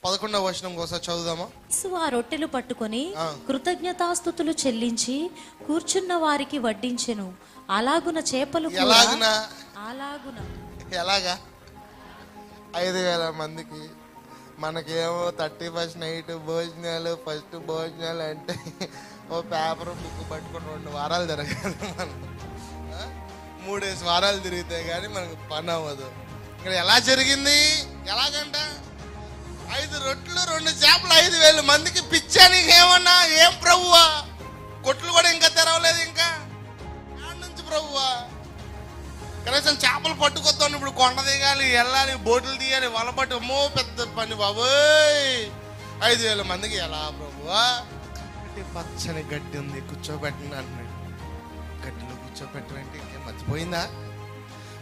11వ వచనం కోసం చదువుదామా. ఆ రొట్టెలు పట్టుకొని కృతజ్ఞతాస్తుతులు చెల్లించి కూర్చున్న వారికి వడ్డించెను. అలాగున చేపలు ఎలాగా 5,000 మందికి. మనకేమో 31st నైట్ భోజనాలు, ఫస్ట్ భోజనాలు అంటే ఓ పేపర్ బుక్ పట్టుకొని 2 వారాలు తిరగాలి. మనం 3 వారాలు తిరిగితే కానీ మనకు పని అవ్వదు. ఇక్కడ ఎలా జరిగింది? ఎలాగంట 5 రొట్టెలు 2 చేపలు 5,000 మందికి పిచ్చా? నీకేమన్నా? ఏం ప్రభువా? కొట్లు కూడా ఇంకా తెరవలేదు. ఇంకా నుంచి ప్రభువా కనీసం చేపలు పట్టుకొద్దాం, ఇప్పుడు కొండ దిగాలి, వెళ్ళాలి, బోట్లు తీయాలి, వలపట్టు, అమ్మో పెద్ద పని బాబోయ్. 5,000 మందికి ఎలా ప్రభువా? పచ్చని గడ్డి ఉంది, కూర్చోబెట్టండి అంటున్నాడు. గడ్డిలో కూర్చోబెట్టమంటే ఇంకేం మర్చిపోయిందా?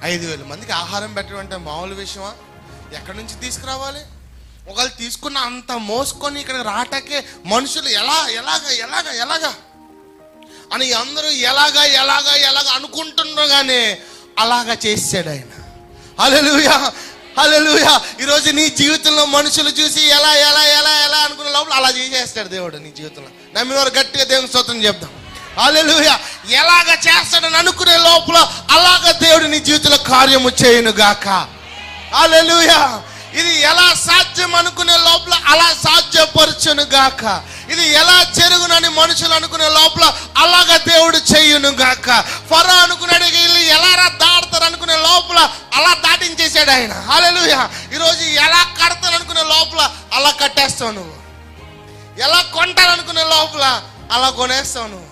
5,000 మందికి ఆహారం పెట్టడం అంటే మామూలు విషయమా? ఎక్కడి నుంచి తీసుకురావాలి? ఒకవేళ తీసుకున్న అంత మోసుకొని ఇక్కడికి రాటకే మనుషులు ఎలాగా అని అందరూ ఎలాగా అనుకుంటున్నారు. కానీ అలాగా చేసాడు ఆయన. హల్లెలూయా, హల్లెలూయా. ఈరోజు నీ జీవితంలో మనుషులు చూసి ఎలా అనుకునే లోపల అలా చేసేస్తాడు దేవుడు నీ జీవితంలో. నమ్మిన వారు గట్టిగా దేవుని స్తోత్రం చెప్దాం. హల్లెలూయా. ఎలాగ చేస్తాడని అనుకునే లోపల అలాగ దేవుడు నీ జీవితంలో కార్యము చేయును గాక. హల్లెలూయా. ఇది ఎలా సాధ్యం అనుకునే లోపల అలా సాధ్యపరచును గాక. ఇది ఎలా జరుగునని మనుషులు అనుకునే లోపల అలాగ దేవుడు చెయ్యును గాక. ఫరో అనుకున్నాడు వీళ్ళు ఎలా దాడతారు అనుకునే లోపల అలా దాటించేశాడు ఆయన. హల్లెలూయా. ఈరోజు ఎలా కడతారు అనుకునే లోపల అలా కట్టేస్తావు నువ్వు. ఎలా కొంటారనుకునే లోపల అలా కొనేస్తావు నువ్వు.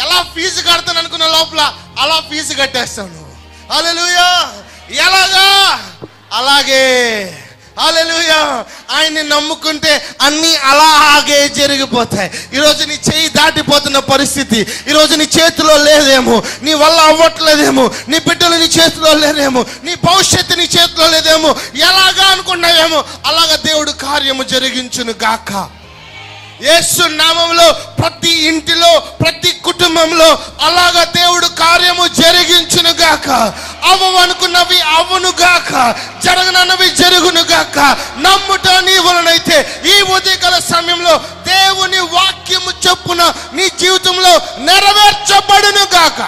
ఎలా ఫీజు కడతాను అనుకునే లోపల అలా ఫీజు కట్టేస్తావు నువ్వు. హల్లెలూయా. ఎలాగా? అలాగే. హల్లెలూయా. ఆయన్ని నమ్ముకుంటే అన్నీ అలాగే జరిగిపోతాయి. ఈరోజు నీ చేయి దాటిపోతున్న పరిస్థితి ఈరోజు నీ చేతిలో లేదేమో, నీ వల్ల అవ్వట్లేదేమో, నీ బిడ్డలు నీ చేతిలో లేదేమో, నీ భవిష్యత్తు నీ చేతిలో లేదేమో, ఎలాగా అనుకున్నావేమో అలాగా దేవుడు కార్యము జరిగించును గాక. యేసు నామములో ప్రతి ఇంటిలో ప్రతి కుటుంబంలో అలాగా దేవుడు కార్యము జరిగించును గాక. అవ్వనుకున్నవి అవ్వును గాక, జరగనన్నవి జరుగును గాక. నమ్ముట నీ వలనైతే ఈ ఉదయకాల సమయంలో దేవుని వాక్యము చొప్పున నీ జీవితంలో నెరవేర్చబడును గాక.